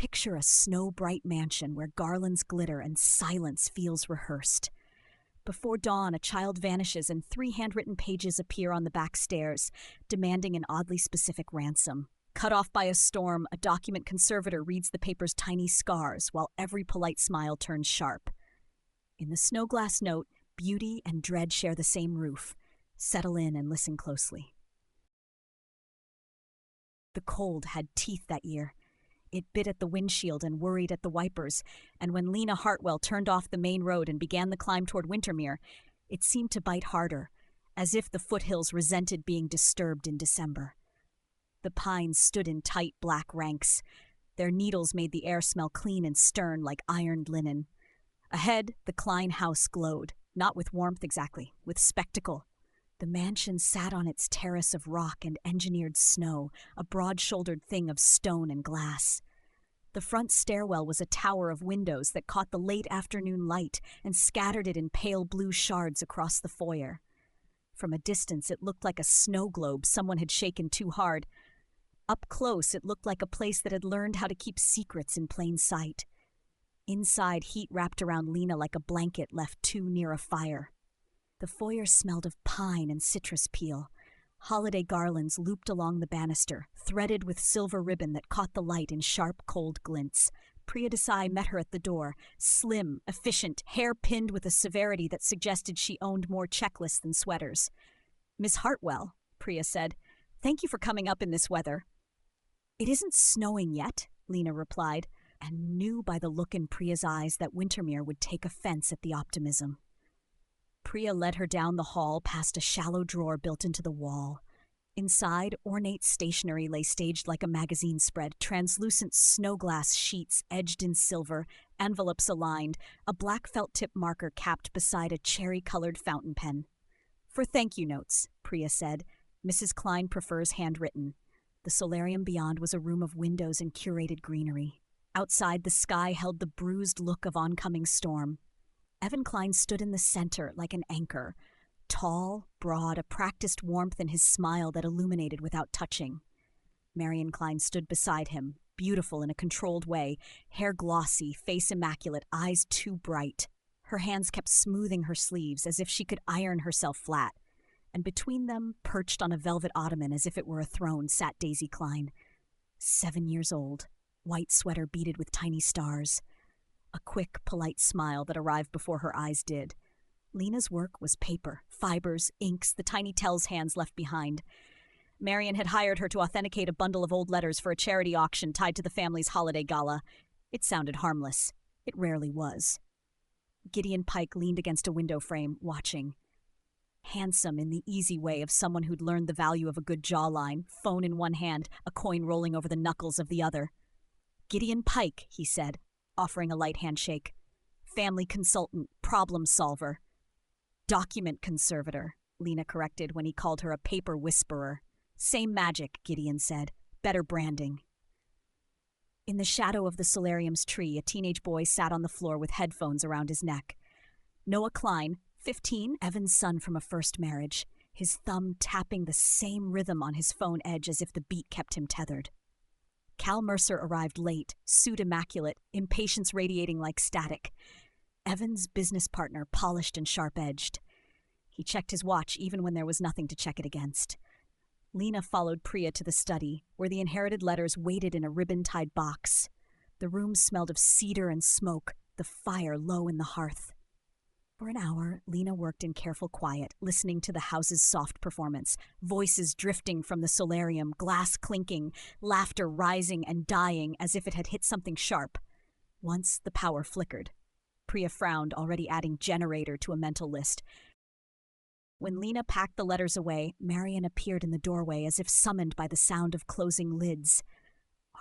Picture a snow-bright mansion where garlands glitter and silence feels rehearsed. Before dawn, a child vanishes and 3 handwritten pages appear on the back stairs, demanding an oddly specific ransom. Cut off by a storm, a document conservator reads the paper's tiny scars while every polite smile turns sharp. In the Snowglass Note, beauty and dread share the same roof. Settle in and listen closely. The cold had teeth that year. It bit at the windshield and worried at the wipers, and when Lena Hartwell turned off the main road and began the climb toward Wintermere, it seemed to bite harder, as if the foothills resented being disturbed in December. The pines stood in tight black ranks. Their needles made the air smell clean and stern like ironed linen. Ahead, the Kline house glowed, not with warmth exactly, with spectacle. The mansion sat on its terrace of rock and engineered snow, a broad-shouldered thing of stone and glass. The front stairwell was a tower of windows that caught the late afternoon light and scattered it in pale blue shards across the foyer. From a distance, it looked like a snow globe someone had shaken too hard. Up close, it looked like a place that had learned how to keep secrets in plain sight. Inside, heat wrapped around Lena like a blanket left too near a fire. The foyer smelled of pine and citrus peel. Holiday garlands looped along the banister, threaded with silver ribbon that caught the light in sharp, cold glints. Priya Desai met her at the door, slim, efficient, hair pinned with a severity that suggested she owned more checklists than sweaters. "Miss Hartwell," Priya said, "thank you for coming up in this weather." "It isn't snowing yet," Lena replied, and knew by the look in Priya's eyes that Wintermere would take offense at the optimism. Priya led her down the hall past a shallow drawer built into the wall. Inside, ornate stationery lay staged like a magazine spread, translucent snowglass sheets edged in silver, envelopes aligned, a black felt-tip marker capped beside a cherry-colored fountain pen. "For thank you notes," Priya said. "Mrs. Kline prefers handwritten." The solarium beyond was a room of windows and curated greenery. Outside, the sky held the bruised look of oncoming storm. Evan Kline stood in the center like an anchor, tall, broad, a practiced warmth in his smile that illuminated without touching. Marion Kline stood beside him, beautiful in a controlled way, hair glossy, face immaculate, eyes too bright. Her hands kept smoothing her sleeves as if she could iron herself flat, and between them, perched on a velvet ottoman as if it were a throne, sat Daisy Kline. 7 years old, white sweater beaded with tiny stars. A quick, polite smile that arrived before her eyes did. Lena's work was paper, fibers, inks, the tiny tells hands left behind. Marion had hired her to authenticate a bundle of old letters for a charity auction tied to the family's holiday gala. It sounded harmless. It rarely was. Gideon Pike leaned against a window frame, watching. Handsome in the easy way of someone who'd learned the value of a good jawline, phone in one hand, a coin rolling over the knuckles of the other. "Gideon Pike," he said, offering a light handshake. "Family consultant, problem solver." "Document conservator," Lena corrected when he called her a paper whisperer. "Same magic," Gideon said. "Better branding." In the shadow of the solarium's tree, a teenage boy sat on the floor with headphones around his neck. Noah Kline, 15, Evan's son from a first marriage, his thumb tapping the same rhythm on his phone edge as if the beat kept him tethered. Cal Mercer arrived late, suit immaculate, impatience radiating like static. Evan's business partner, polished and sharp-edged. He checked his watch even when there was nothing to check it against. Lena followed Priya to the study, where the inherited letters waited in a ribbon-tied box. The room smelled of cedar and smoke, the fire low in the hearth. For an hour, Lena worked in careful quiet, listening to the house's soft performance, voices drifting from the solarium, glass clinking, laughter rising and dying as if it had hit something sharp. Once the power flickered. Priya frowned, already adding generator to a mental list. When Lena packed the letters away, Marion appeared in the doorway as if summoned by the sound of closing lids.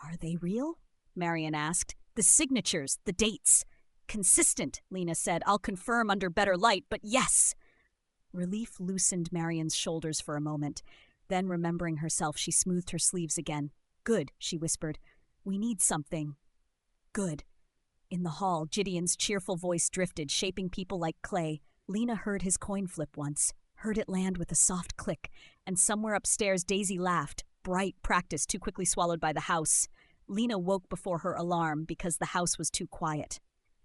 "Are they real?" Marion asked. "The signatures, the dates." "Consistent," Lena said. "I'll confirm under better light, but yes." Relief loosened Marion's shoulders for a moment. Then, remembering herself, she smoothed her sleeves again. "Good," she whispered. "We need something." "Good." In the hall, Gideon's cheerful voice drifted, shaping people like clay. Lena heard his coin flip once, heard it land with a soft click, and somewhere upstairs Daisy laughed, bright practice too quickly swallowed by the house. Lena woke before her alarm because the house was too quiet.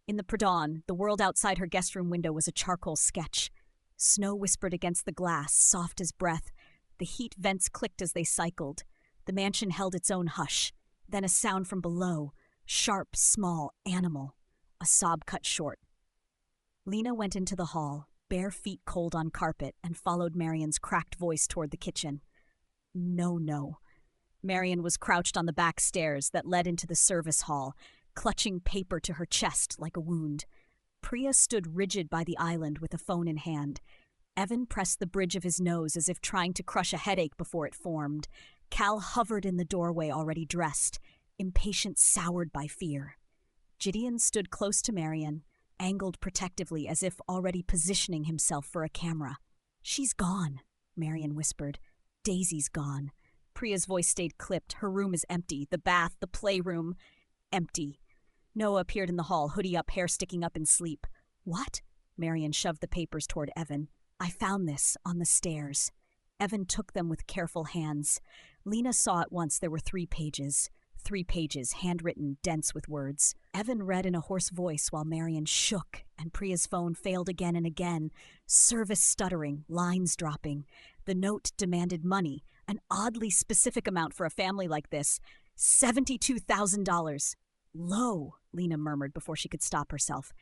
In the pre-dawn, the world outside her guest room window was a charcoal sketch. Snow whispered against the glass, soft as breath. The heat vents clicked as they cycled. The mansion held its own hush. Then a sound from below, sharp, small, animal. A sob cut short. Lena went into the hall, bare feet cold on carpet, and followed Marion's cracked voice toward the kitchen. No. Marion was crouched on the back stairs that led into the service hall, clutching paper to her chest like a wound. Priya stood rigid by the island with a phone in hand. Evan pressed the bridge of his nose as if trying to crush a headache before it formed. Cal hovered in the doorway already dressed, impatient, soured by fear. Gideon stood close to Marion, angled protectively as if already positioning himself for a camera. "She's gone," Marion whispered. "Daisy's gone." Priya's voice stayed clipped. Her room is empty. The bath, the playroom, empty. Noah appeared in the hall, hoodie up, hair sticking up in sleep. "What?" Marion shoved the papers toward Evan. "I found this on the stairs." Evan took them with careful hands. Lena saw at once there were 3 pages. 3 pages, handwritten, dense with words. Evan read in a hoarse voice while Marion shook, and Priya's phone failed again and again. Service stuttering, lines dropping. The note demanded money, an oddly specific amount for a family like this. $72,000. "Low," Lena murmured before she could stop herself.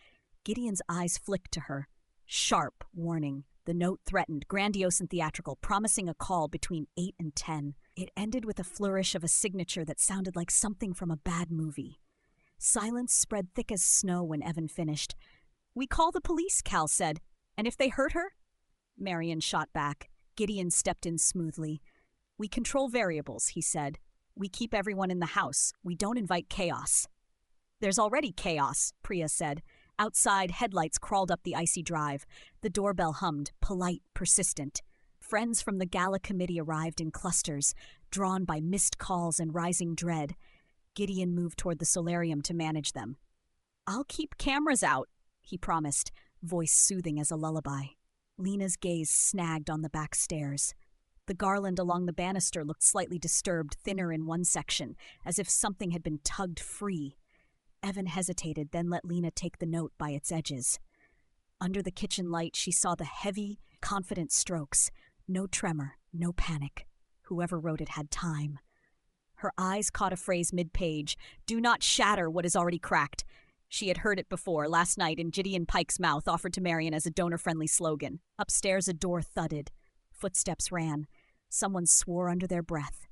Gideon's eyes flicked to her. Sharp warning. The note threatened, grandiose and theatrical, promising a call between 8 and 10. It ended with a flourish of a signature that sounded like something from a bad movie. Silence spread thick as snow when Evan finished. "We call the police," Cal said. "And if they hurt her?" Marion shot back. Gideon stepped in smoothly. "We control variables," he said. "We keep everyone in the house. We don't invite chaos." "There's already chaos," Priya said. Outside, headlights crawled up the icy drive. The doorbell hummed, polite, persistent. Friends from the gala committee arrived in clusters, drawn by missed calls and rising dread. Gideon moved toward the solarium to manage them. "I'll keep cameras out," he promised, voice soothing as a lullaby. Lena's gaze snagged on the back stairs. The garland along the banister looked slightly disturbed, thinner in one section, as if something had been tugged free. Evan hesitated, then let Lena take the note by its edges. Under the kitchen light, she saw the heavy, confident strokes. No tremor, no panic. Whoever wrote it had time. Her eyes caught a phrase mid-page. "Do not shatter what is already cracked." She had heard it before, last night in Gideon Pike's mouth, offered to Marion as a donor-friendly slogan. Upstairs, a door thudded. Footsteps ran. Someone swore under their breath.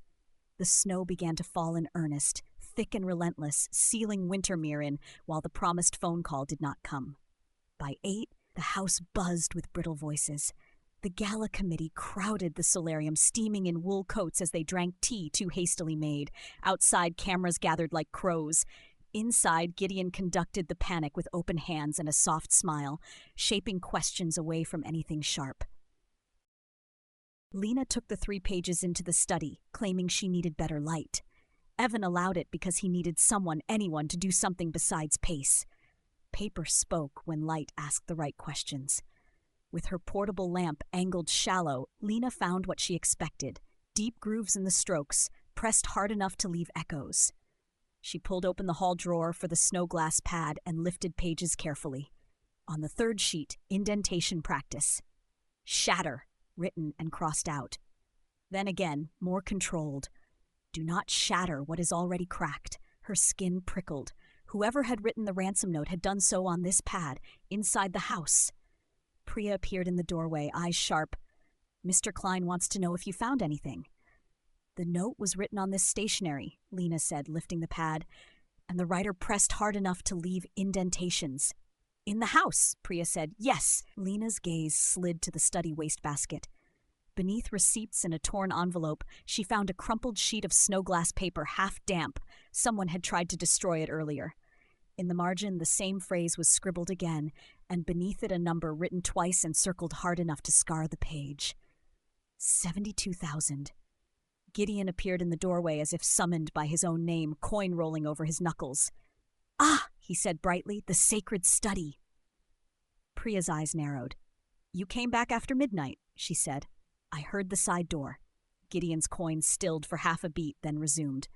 The snow began to fall in earnest, thick and relentless, sealing Wintermere in while the promised phone call did not come. By 8, the house buzzed with brittle voices. The gala committee crowded the solarium, steaming in wool coats as they drank tea too hastily made. Outside, cameras gathered like crows. Inside, Gideon conducted the panic with open hands and a soft smile, shaping questions away from anything sharp. Lena took the 3 pages into the study, claiming she needed better light. Evan allowed it because he needed anyone, to do something besides pace. Paper spoke when light asked the right questions. With her portable lamp angled shallow, Lena found what she expected, deep grooves in the strokes, pressed hard enough to leave echoes. She pulled open the hall drawer for the Snowglass pad and lifted pages carefully. On the 3rd sheet, indentation practice. "Shatter," written and crossed out. Then again, more controlled. "Do not shatter what is already cracked." Her skin prickled. Whoever had written the ransom note had done so on this pad, inside the house. Priya appeared in the doorway, eyes sharp. "Mr. Kline wants to know if you found anything." "The note was written on this stationery," Lena said, lifting the pad, "and the writer pressed hard enough to leave indentations." "In the house," Priya said. "Yes." Lena's gaze slid to the study wastebasket. Beneath receipts in a torn envelope, she found a crumpled sheet of snowglass paper, half damp. Someone had tried to destroy it earlier. In the margin, the same phrase was scribbled again, and beneath it a number written twice and circled hard enough to scar the page. 72,000. Gideon appeared in the doorway as if summoned by his own name, coin rolling over his knuckles. "Ah," he said brightly, "the sacred study." Priya's eyes narrowed. "You came back after midnight," she said. "I heard the side door." Gideon's coin stilled for half a beat, then resumed.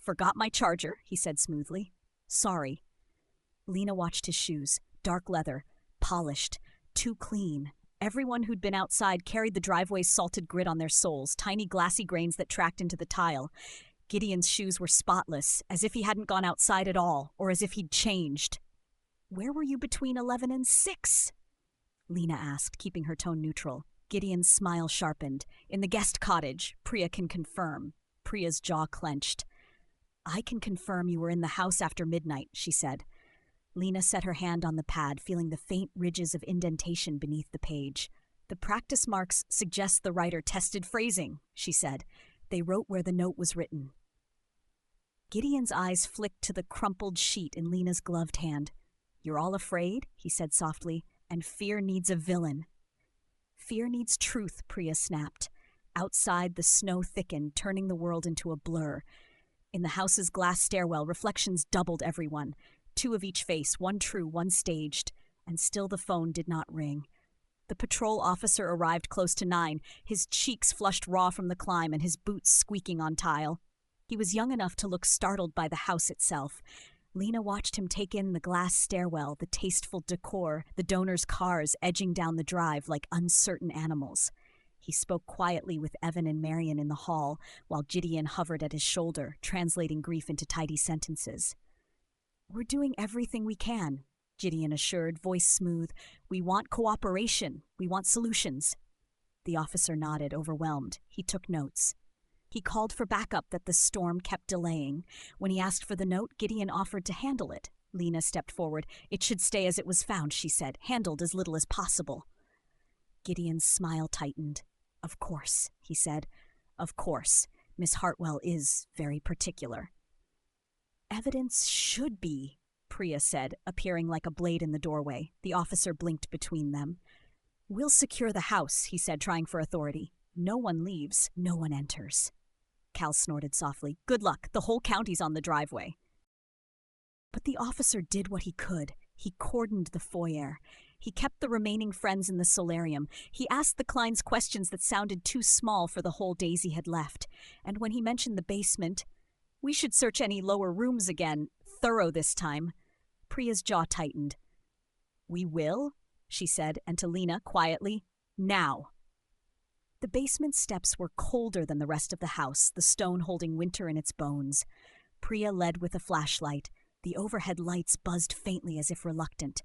Forgot my charger, he said smoothly. Sorry. Lena watched his shoes, dark leather, polished, too clean. Everyone who'd been outside carried the driveway's salted grit on their soles, tiny glassy grains that tracked into the tile. Gideon's shoes were spotless, as if he hadn't gone outside at all, or as if he'd changed. Where were you between 11 and 6? Lena asked, keeping her tone neutral. Gideon's smile sharpened. In the guest cottage, Priya can confirm. Priya's jaw clenched. I can confirm you were in the house after midnight, she said. Lena set her hand on the pad, feeling the faint ridges of indentation beneath the page. The practice marks suggest the writer tested phrasing, she said. They wrote where the note was written. Gideon's eyes flicked to the crumpled sheet in Lena's gloved hand. You're all afraid, he said softly, and fear needs a villain. Fear needs truth, Priya snapped. Outside, the snow thickened, turning the world into a blur. In the house's glass stairwell, reflections doubled everyone. 2 of each face, one true, one staged, and still the phone did not ring. The patrol officer arrived close to 9, his cheeks flushed raw from the climb and his boots squeaking on tile. He was young enough to look startled by the house itself. Lena watched him take in the glass stairwell, the tasteful decor, the donors' cars edging down the drive like uncertain animals. He spoke quietly with Evan and Marion in the hall, while Gideon hovered at his shoulder, translating grief into tidy sentences. We're doing everything we can, Gideon assured, voice smooth. We want cooperation. We want solutions. The officer nodded, overwhelmed. He took notes. He called for backup that the storm kept delaying. When he asked for the note, Gideon offered to handle it. Lena stepped forward. It should stay as it was found, she said, handled as little as possible. Gideon's smile tightened. Of course, he said. Of course. Miss Hartwell is very particular. Evidence should be, Priya said, appearing like a blade in the doorway. The officer blinked between them. We'll secure the house, he said, trying for authority. No one leaves, no one enters. Cal snorted softly. Good luck, the whole county's on the driveway. But the officer did what he could. He cordoned the foyer. He kept the remaining friends in the solarium. He asked the Klines questions that sounded too small for the whole Daisy had left. And when he mentioned the basement, we should search any lower rooms again, thorough this time. Priya's jaw tightened. We will, she said, and to Lena, quietly, now. The basement steps were colder than the rest of the house, the stone holding winter in its bones. Priya led with a flashlight. The overhead lights buzzed faintly as if reluctant.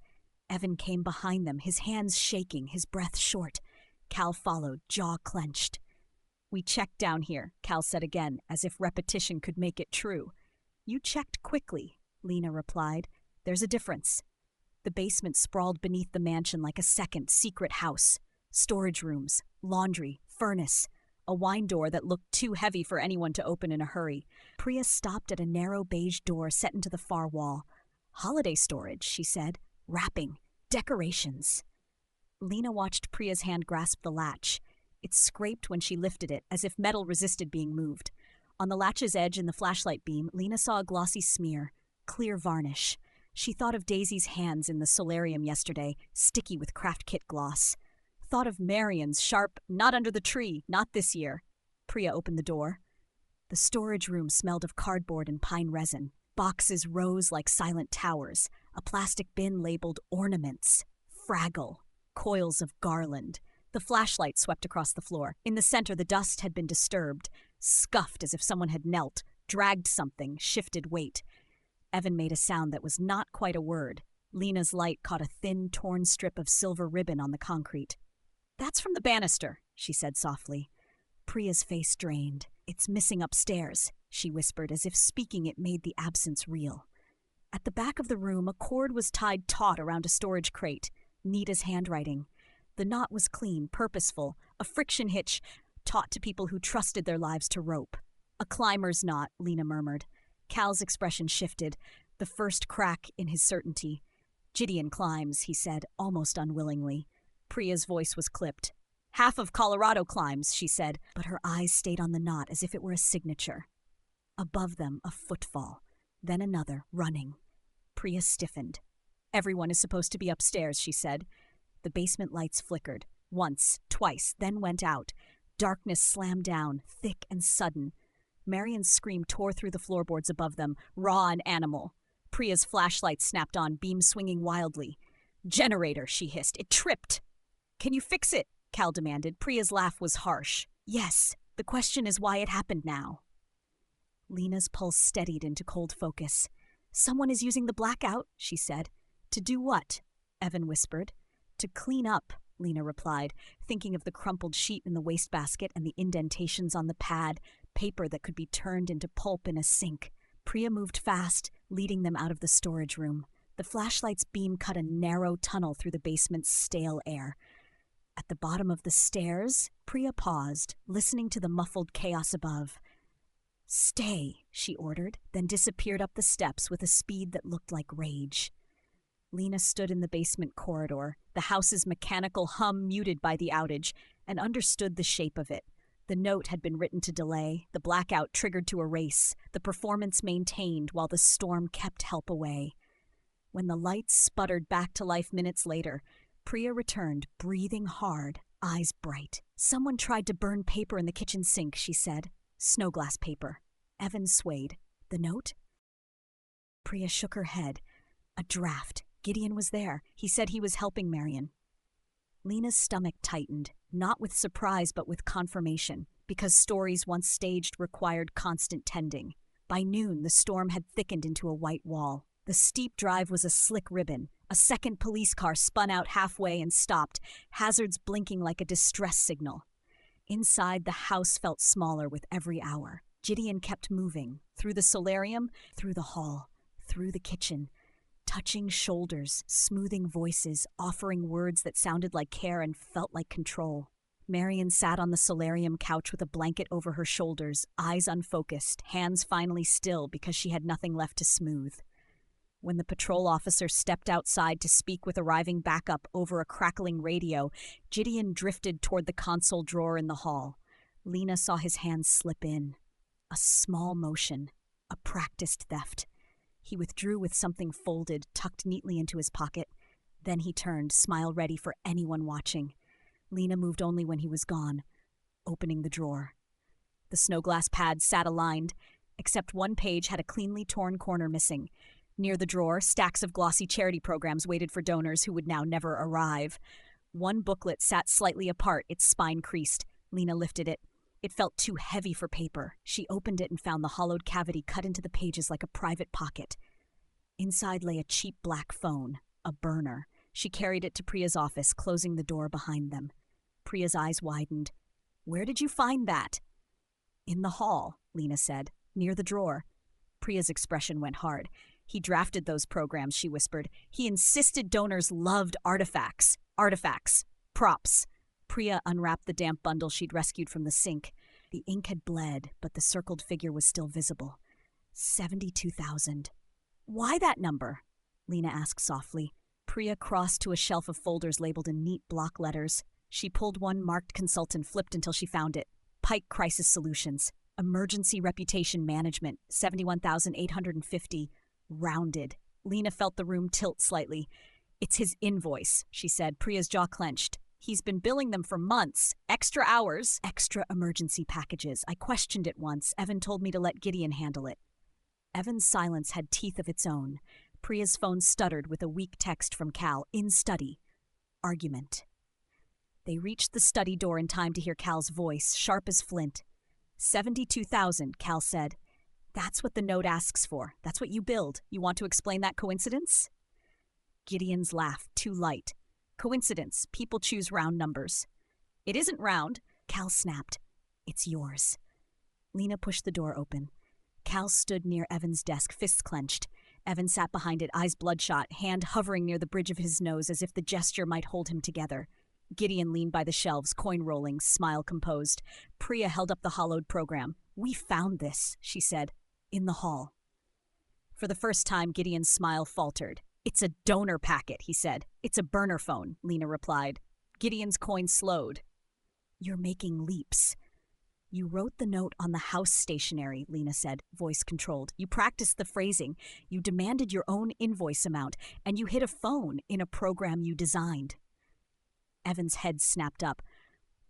Evan came behind them, his hands shaking, his breath short. Cal followed, jaw clenched. We checked down here, Cal said again, as if repetition could make it true. You checked quickly, Lena replied. There's a difference. The basement sprawled beneath the mansion like a second, secret house. Storage rooms, laundry, furnace, a wine door that looked too heavy for anyone to open in a hurry. Priya stopped at a narrow beige door set into the far wall. Holiday storage, she said. Wrapping. Decorations. Lena watched Priya's hand grasp the latch. It scraped when she lifted it, as if metal resisted being moved. On the latch's edge in the flashlight beam, Lena saw a glossy smear. Clear varnish. She thought of Daisy's hands in the solarium yesterday, sticky with craft kit gloss. Thought of Marion's sharp, not under the tree, not this year. Priya opened the door. The storage room smelled of cardboard and pine resin. Boxes rose like silent towers. A plastic bin labeled ornaments. Fraggle. Coils of garland. The flashlight swept across the floor. In the center, the dust had been disturbed, scuffed as if someone had knelt, dragged something, shifted weight. Evan made a sound that was not quite a word. Lena's light caught a thin, torn strip of silver ribbon on the concrete. That's from the banister, she said softly. Priya's face drained. It's missing upstairs, she whispered, as if speaking it made the absence real. At the back of the room, a cord was tied taut around a storage crate, neat as handwriting. The knot was clean, purposeful, a friction hitch taught to people who trusted their lives to rope. A climber's knot, Lena murmured. Cal's expression shifted, the first crack in his certainty. Gideon climbs, he said, almost unwillingly. Priya's voice was clipped. Half of Colorado climbs, she said, but her eyes stayed on the knot as if it were a signature. Above them, a footfall. Then another, running. Priya stiffened. Everyone is supposed to be upstairs, she said. The basement lights flickered. Once, twice, then went out. Darkness slammed down, thick and sudden. Marion's scream tore through the floorboards above them, raw and animal. Priya's flashlight snapped on, beam swinging wildly. "Generator," she hissed. "It tripped." "Can you fix it?" Cal demanded. Priya's laugh was harsh. "Yes. The question is why it happened now." Lena's pulse steadied into cold focus. "Someone is using the blackout," she said. "To do what?" Evan whispered. "To clean up," Lena replied, thinking of the crumpled sheet in the wastebasket and the indentations on the pad, paper that could be turned into pulp in a sink. Priya moved fast, leading them out of the storage room. The flashlight's beam cut a narrow tunnel through the basement's stale air. At the bottom of the stairs, Priya paused, listening to the muffled chaos above. "Stay," she ordered, then disappeared up the steps with a speed that looked like rage. Lena stood in the basement corridor, the house's mechanical hum muted by the outage, and understood the shape of it. The note had been written to delay, the blackout triggered to erase, the performance maintained while the storm kept help away. When the lights sputtered back to life minutes later, Priya returned, breathing hard, eyes bright. "Someone tried to burn paper in the kitchen sink," she said. "Snowglass paper." Evan swayed. "The note?" Priya shook her head. "A draft. Gideon was there. He said he was helping Marion." Lena's stomach tightened, not with surprise but with confirmation, because stories once staged required constant tending. By noon, the storm had thickened into a white wall. The steep drive was a slick ribbon. A second police car spun out halfway and stopped, hazards blinking like a distress signal. Inside, the house felt smaller with every hour. Gideon kept moving, through the solarium, through the hall, through the kitchen, touching shoulders, smoothing voices, offering words that sounded like care and felt like control. Marion sat on the solarium couch with a blanket over her shoulders, eyes unfocused, hands finally still because she had nothing left to smooth. When the patrol officer stepped outside to speak with arriving backup over a crackling radio, Gideon drifted toward the console drawer in the hall. Lena saw his hands slip in. A small motion, a practiced theft. He withdrew with something folded, tucked neatly into his pocket. Then he turned, smile ready for anyone watching. Lena moved only when he was gone, opening the drawer. The snowglass pad sat aligned, except one page had a cleanly torn corner missing. Near the drawer, stacks of glossy charity programs waited for donors who would now never arrive. One booklet sat slightly apart, its spine creased. Lena lifted it. It felt too heavy for paper. She opened it and found the hollowed cavity cut into the pages like a private pocket. Inside lay a cheap black phone, a burner. She carried it to Priya's office, closing the door behind them. Priya's eyes widened. "Where did you find that?" "In the hall," Lena said, "near the drawer." Priya's expression went hard. "He drafted those programs," she whispered. "He insisted donors loved artifacts. Artifacts. Props." Priya unwrapped the damp bundle she'd rescued from the sink. The ink had bled, but the circled figure was still visible. 72,000. "Why that number?" Lena asked softly. Priya crossed to a shelf of folders labeled in neat block letters. She pulled one marked consultant, flipped until she found it. Pike Crisis Solutions. Emergency Reputation Management. 71,850. Rounded. Lena felt the room tilt slightly. "It's his invoice," she said. Priya's jaw clenched. "He's been billing them for months. Extra hours. Extra emergency packages. I questioned it once. Evan told me to let Gideon handle it." Evan's silence had teeth of its own. Priya's phone stuttered with a weak text from Cal. "In study. Argument." They reached the study door in time to hear Cal's voice, sharp as flint. 72,000, Cal said. "That's what the note asks for. That's what you billed. You want to explain that coincidence?" Gideon's laugh, too light. "Coincidence. People choose round numbers." "It isn't round," Cal snapped. "It's yours." Lena pushed the door open. Cal stood near Evan's desk, fists clenched. Evan sat behind it, eyes bloodshot, hand hovering near the bridge of his nose as if the gesture might hold him together. Gideon leaned by the shelves, coin rolling, smile composed. Priya held up the hollowed program. "We found this," she said, "in the hall." For the first time, Gideon's smile faltered. "It's a donor packet," he said. "It's a burner phone," Lena replied. Gideon's coin slowed. "You're making leaps." "You wrote the note on the house stationery," Lena said, voice controlled. "You practiced the phrasing. You demanded your own invoice amount, and you hit a phone in a program you designed." Evan's head snapped up.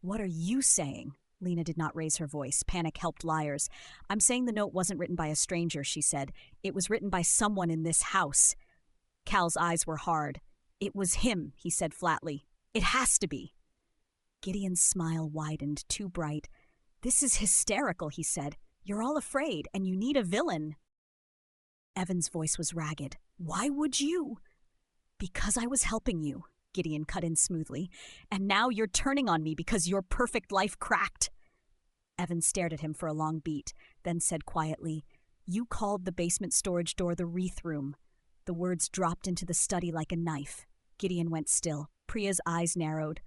"What are you saying?" Lena did not raise her voice. Panic helped liars. I'm saying the note wasn't written by a stranger, she said. It was written by someone in this house. Cal's eyes were hard. It was him, he said flatly. It has to be. Gideon's smile widened, too bright. This is hysterical, he said. You're all afraid, and you need a villain. Evan's voice was ragged. Why would you? Because I was helping you, Gideon cut in smoothly. And now you're turning on me because your perfect life cracked. Evan stared at him for a long beat, then said quietly, You called the basement storage door the wreath room. The words dropped into the study like a knife. Gideon went still. Priya's eyes narrowed.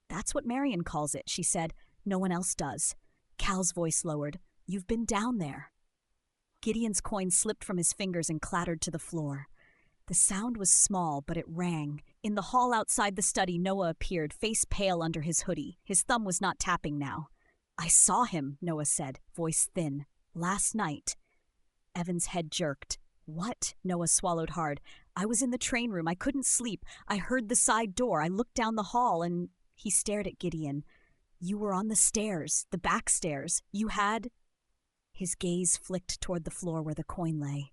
That's what Marion calls it, she said. No one else does. Cal's voice lowered. You've been down there. Gideon's coin slipped from his fingers and clattered to the floor. The sound was small, but it rang. In the hall outside the study, Noah appeared, face pale under his hoodie. His thumb was not tapping now. I saw him, Noah said, voice thin. Last night. Evan's head jerked. What? Noah swallowed hard. I was in the train room. I couldn't sleep. I heard the side door. I looked down the hall and... He stared at Gideon. You were on the stairs, the back stairs. You had... His gaze flicked toward the floor where the coin lay.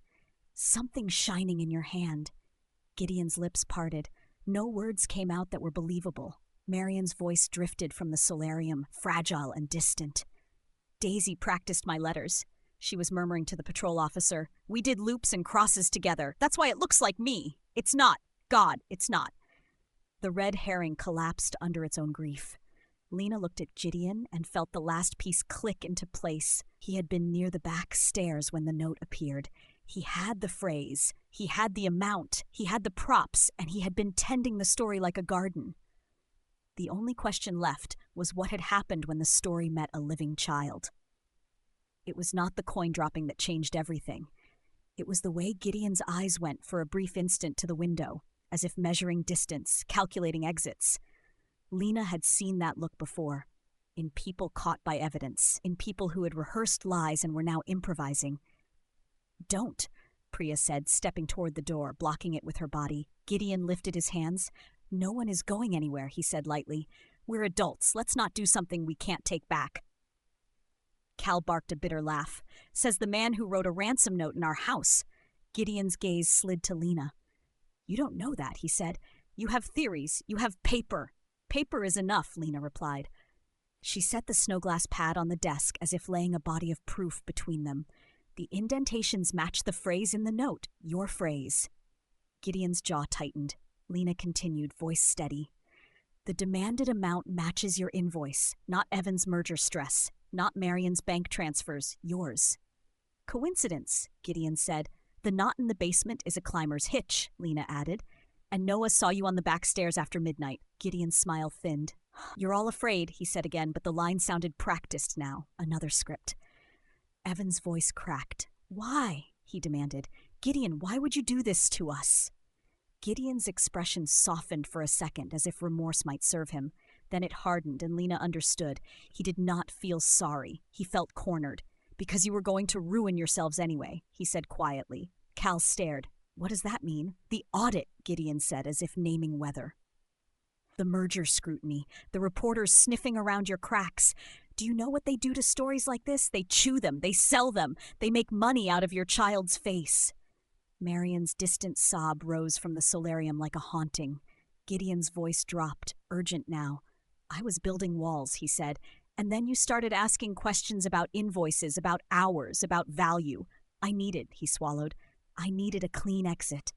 Something shining in your hand. Gideon's lips parted. No words came out that were believable. Marion's voice drifted from the solarium, fragile and distant. Daisy practiced my letters. She was murmuring to the patrol officer. We did loops and crosses together. That's why it looks like me. It's not. God, it's not. The red herring collapsed under its own grief. Lena looked at Gideon and felt the last piece click into place. He had been near the back stairs when the note appeared. He had the phrase, he had the amount, he had the props, and he had been tending the story like a garden. The only question left was what had happened when the story met a living child. It was not the coin dropping that changed everything. It was the way Gideon's eyes went for a brief instant to the window, as if measuring distance, calculating exits. Lena had seen that look before, in people caught by evidence, in people who had rehearsed lies and were now improvising. Don't, Priya said, stepping toward the door, blocking it with her body. Gideon lifted his hands. No one is going anywhere, he said lightly. We're adults. Let's not do something we can't take back. Cal barked a bitter laugh. Says the man who wrote a ransom note in our house. Gideon's gaze slid to Lena. You don't know that, he said. You have theories. You have paper. Paper is enough, Lena replied. She set the snowglass pad on the desk as if laying a body of proof between them. The indentations matched the phrase in the note, your phrase. Gideon's jaw tightened. Lena continued, voice steady. The demanded amount matches your invoice, not Evan's merger stress, not Marion's bank transfers, yours. Coincidence, Gideon said. The knot in the basement is a climber's hitch, Lena added. And Noah saw you on the back stairs after midnight. Gideon's smile thinned. You're all afraid, he said again, but the line sounded practiced now. Another script. Evan's voice cracked. Why? He demanded. Gideon, why would you do this to us? Gideon's expression softened for a second, as if remorse might serve him. Then it hardened, and Lena understood. He did not feel sorry. He felt cornered. Because you were going to ruin yourselves anyway, he said quietly. Cal stared. What does that mean? The audit, Gideon said, as if naming weather. The merger scrutiny, the reporters sniffing around your cracks. Do you know what they do to stories like this? They chew them, they sell them, they make money out of your child's face. Marion's distant sob rose from the solarium like a haunting. Gideon's voice dropped, urgent now. I was building walls, he said, and then you started asking questions about invoices, about hours, about value. I he swallowed. I needed a clean exit.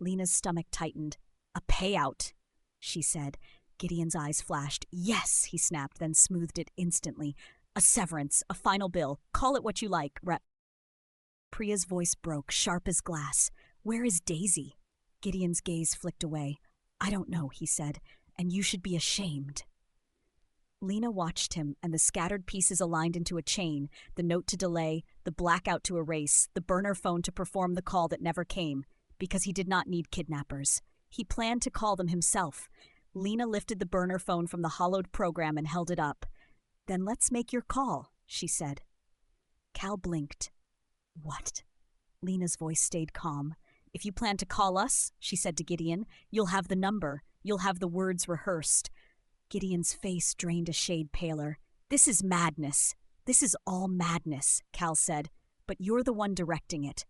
Lena's stomach tightened. A payout, she said. Gideon's eyes flashed. Yes, he snapped, then smoothed it instantly. A severance, a final bill. Call it what you like, Rep. Priya's voice broke, sharp as glass. Where is Daisy? Gideon's gaze flicked away. I don't know, he said, and you should be ashamed. Lena watched him, and the scattered pieces aligned into a chain, the note to delay, the blackout to erase, the burner phone to perform the call that never came, because he did not need kidnappers. He planned to call them himself. Lena lifted the burner phone from the hollowed program and held it up. Then let's make your call, she said. Cal blinked. What? Lena's voice stayed calm. If you plan to call us, she said to Gideon, you'll have the number. You'll have the words rehearsed. Gideon's face drained a shade paler. This is madness. This is all madness, Cal said, but you're the one directing it.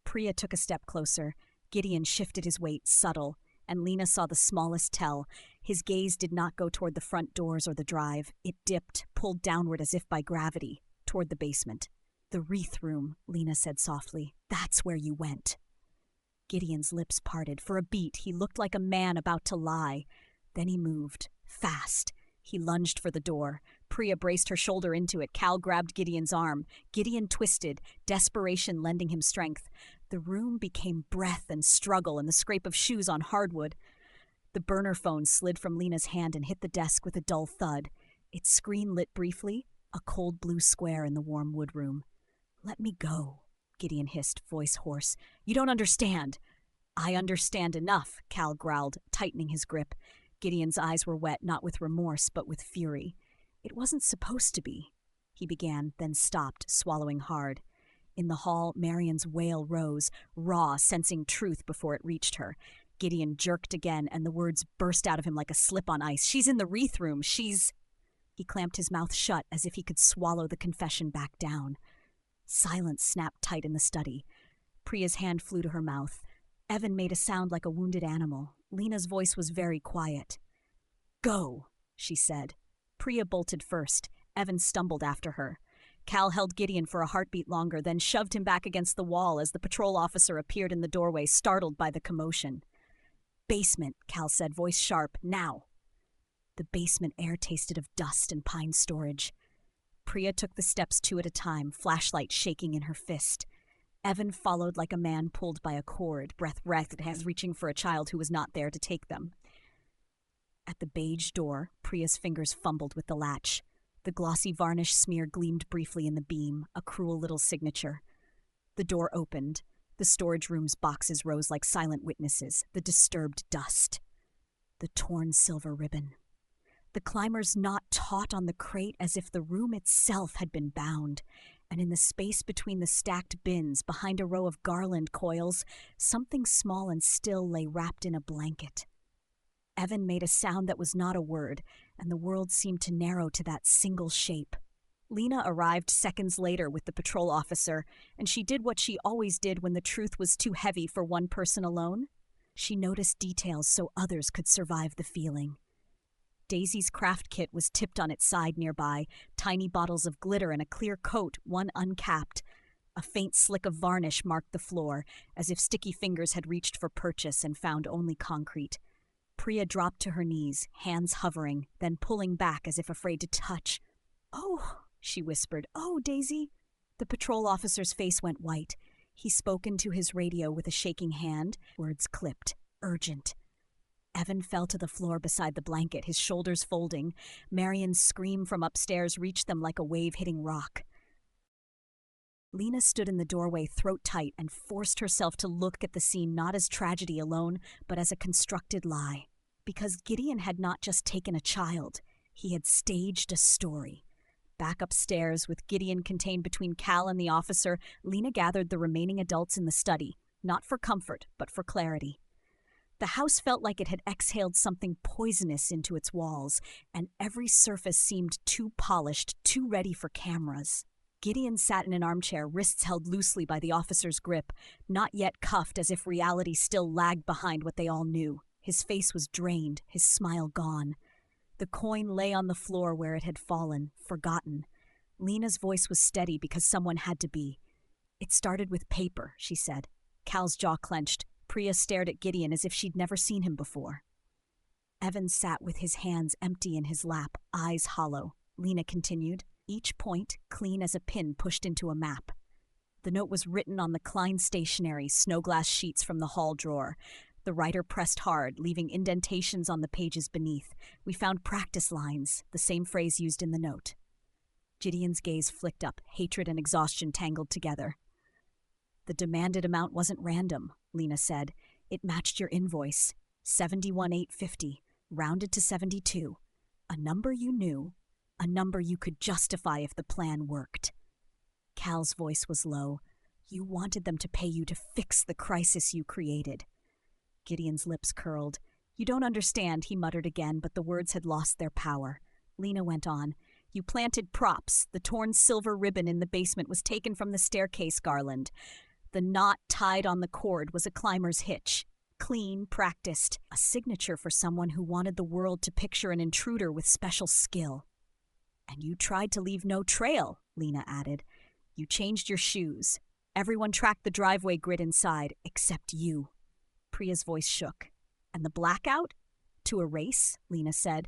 Priya took a step closer. Gideon shifted his weight, subtle, and Lena saw the smallest tell. His gaze did not go toward the front doors or the drive. It dipped, pulled downward as if by gravity, toward the basement. The wreath room, Lena said softly. That's where you went. Gideon's lips parted. For a beat, he looked like a man about to lie. Then he moved, fast. He lunged for the door. Priya braced her shoulder into it. Cal grabbed Gideon's arm. Gideon twisted, desperation lending him strength. The room became breath and struggle and the scrape of shoes on hardwood. The burner phone slid from Lena's hand and hit the desk with a dull thud. Its screen lit briefly, a cold blue square in the warm wood room. "Let me go," Gideon hissed, voice hoarse. "You don't understand." "I understand enough," Cal growled, tightening his grip. Gideon's eyes were wet, not with remorse, but with fury. "It wasn't supposed to be," he began, then stopped, swallowing hard. In the hall, Marion's wail rose, raw, sensing truth before it reached her. Gideon jerked again, and the words burst out of him like a slip on ice. "She's in the wreath room. She's—" He clamped his mouth shut as if he could swallow the confession back down. Silence snapped tight in the study. Priya's hand flew to her mouth. Evan made a sound like a wounded animal. Lena's voice was very quiet. "Go," she said. Priya bolted first. Evan stumbled after her. Cal held Gideon for a heartbeat longer, then shoved him back against the wall as the patrol officer appeared in the doorway, startled by the commotion. "Basement," Cal said, voice sharp. "Now." The basement air tasted of dust and pine storage. Priya took the steps 2 at a time, flashlight shaking in her fist. Evan followed like a man pulled by a cord, breath wreathed, hands reaching for a child who was not there to take them. At the beige door, Priya's fingers fumbled with the latch. The glossy varnish smear gleamed briefly in the beam, a cruel little signature. The door opened. The storage room's boxes rose like silent witnesses, the disturbed dust. The torn silver ribbon. The climbers knot taut on the crate as if the room itself had been bound, and in the space between the stacked bins, behind a row of garland coils, something small and still lay wrapped in a blanket. Evan made a sound that was not a word, and the world seemed to narrow to that single shape. Lena arrived seconds later with the patrol officer, and she did what she always did when the truth was too heavy for one person alone. She noticed details so others could survive the feeling. Daisy's craft kit was tipped on its side nearby, tiny bottles of glitter and a clear coat, one uncapped. A faint slick of varnish marked the floor, as if sticky fingers had reached for purchase and found only concrete. Priya dropped to her knees, hands hovering, then pulling back as if afraid to touch. "Oh," she whispered. "Oh, Daisy." The patrol officer's face went white. He spoke into his radio with a shaking hand, words clipped, urgent. Evan fell to the floor beside the blanket, his shoulders folding. Marion's scream from upstairs reached them like a wave hitting rock. Lena stood in the doorway, throat tight, and forced herself to look at the scene not as tragedy alone, but as a constructed lie. Because Gideon had not just taken a child, he had staged a story. Back upstairs, with Gideon contained between Cal and the officer, Lena gathered the remaining adults in the study, not for comfort, but for clarity. The house felt like it had exhaled something poisonous into its walls, and every surface seemed too polished, too ready for cameras. Gideon sat in an armchair, wrists held loosely by the officer's grip, not yet cuffed as if reality still lagged behind what they all knew. His face was drained, his smile gone. The coin lay on the floor where it had fallen, forgotten. Lena's voice was steady because someone had to be. "It started with paper," she said. Cal's jaw clenched. Priya stared at Gideon as if she'd never seen him before. Evan sat with his hands empty in his lap, eyes hollow. Lena continued, each point clean as a pin pushed into a map. The note was written on the Kline stationery, Snowglass sheets from the hall drawer. The writer pressed hard, leaving indentations on the pages beneath. We found practice lines, the same phrase used in the note. Gideon's gaze flicked up, hatred and exhaustion tangled together. "The demanded amount wasn't random," Lena said. "It matched your invoice. 71,850, rounded to 72. A number you knew, a number you could justify if the plan worked." Cal's voice was low. "You wanted them to pay you to fix the crisis you created." Gideon's lips curled. "You don't understand," he muttered again, but the words had lost their power. Lena went on. You planted props. The torn silver ribbon in the basement was taken from the staircase garland. The knot tied on the cord was a climber's hitch. Clean, practiced. A signature for someone who wanted the world to picture an intruder with special skill. And you tried to leave no trail, Lena added. You changed your shoes. Everyone tracked the driveway grid inside, except you. Priya's voice shook. And the blackout? To erase, Lena said.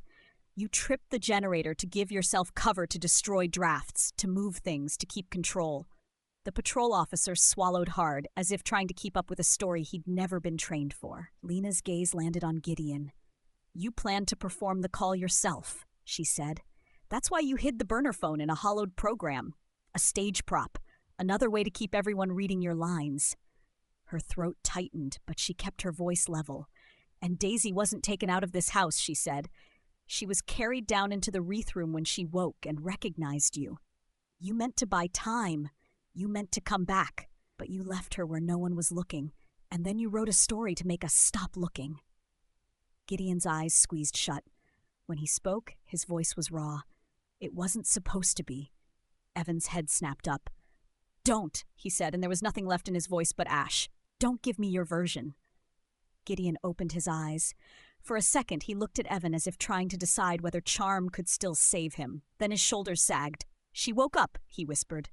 You tripped the generator to give yourself cover to destroy drafts, to move things, to keep control. The patrol officer swallowed hard, as if trying to keep up with a story he'd never been trained for. Lena's gaze landed on Gideon. You planned to perform the call yourself, she said. That's why you hid the burner phone in a hollowed program. A stage prop. Another way to keep everyone reading your lines. Her throat tightened, but she kept her voice level. And Daisy wasn't taken out of this house, she said. She was carried down into the wreath room when she woke and recognized you. You meant to buy time. You meant to come back, but you left her where no one was looking, and then you wrote a story to make us stop looking. Gideon's eyes squeezed shut. When he spoke, his voice was raw. It wasn't supposed to be. Evan's head snapped up. Don't, he said, and there was nothing left in his voice but ash. Don't give me your version. Gideon opened his eyes. For a second, he looked at Evan as if trying to decide whether charm could still save him. Then his shoulders sagged. She woke up, he whispered.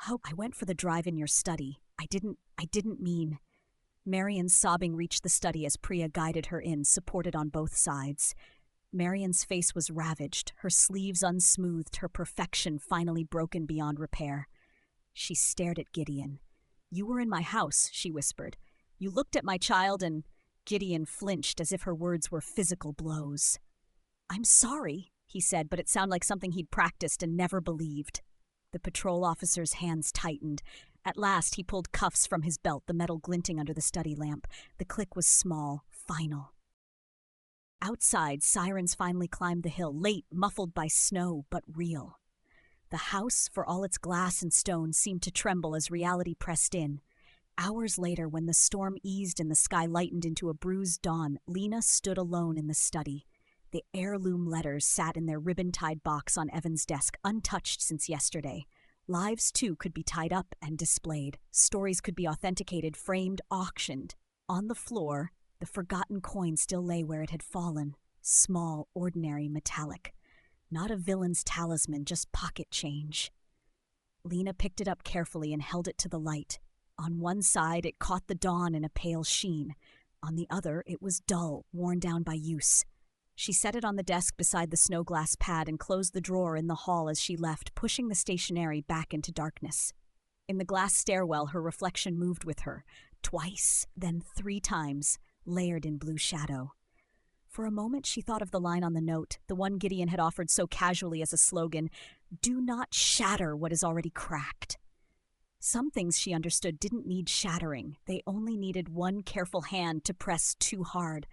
Oh, I went for the drive in your study. I didn't mean. Marian's sobbing reached the study as Priya guided her in, supported on both sides. Marian's face was ravaged, her sleeves unsmoothed, her perfection finally broken beyond repair. She stared at Gideon. You were in my house, she whispered. You looked at my child and... Gideon flinched as if her words were physical blows. I'm sorry, he said, but it sounded like something he'd practiced and never believed. The patrol officer's hands tightened. At last, he pulled cuffs from his belt, the metal glinting under the study lamp. The click was small, final. Outside, sirens finally climbed the hill, late, muffled by snow, but real. The house, for all its glass and stone, seemed to tremble as reality pressed in. Hours later, when the storm eased and the sky lightened into a bruised dawn, Lena stood alone in the study. The heirloom letters sat in their ribbon-tied box on Evan's desk, untouched since yesterday. Lives, too, could be tied up and displayed. Stories could be authenticated, framed, auctioned. On the floor, the forgotten coin still lay where it had fallen. Small, ordinary, metallic. Not a villain's talisman, just pocket change. Lena picked it up carefully and held it to the light. On one side, it caught the dawn in a pale sheen. On the other, it was dull, worn down by use. She set it on the desk beside the Snowglass pad and closed the drawer in the hall as she left, pushing the stationery back into darkness. In the glass stairwell, her reflection moved with her, twice, then 3 times, layered in blue shadow. For a moment, she thought of the line on the note, the one Gideon had offered so casually as a slogan, "Do not shatter what is already cracked." Some things she understood didn't need shattering. They only needed one careful hand to press too hard.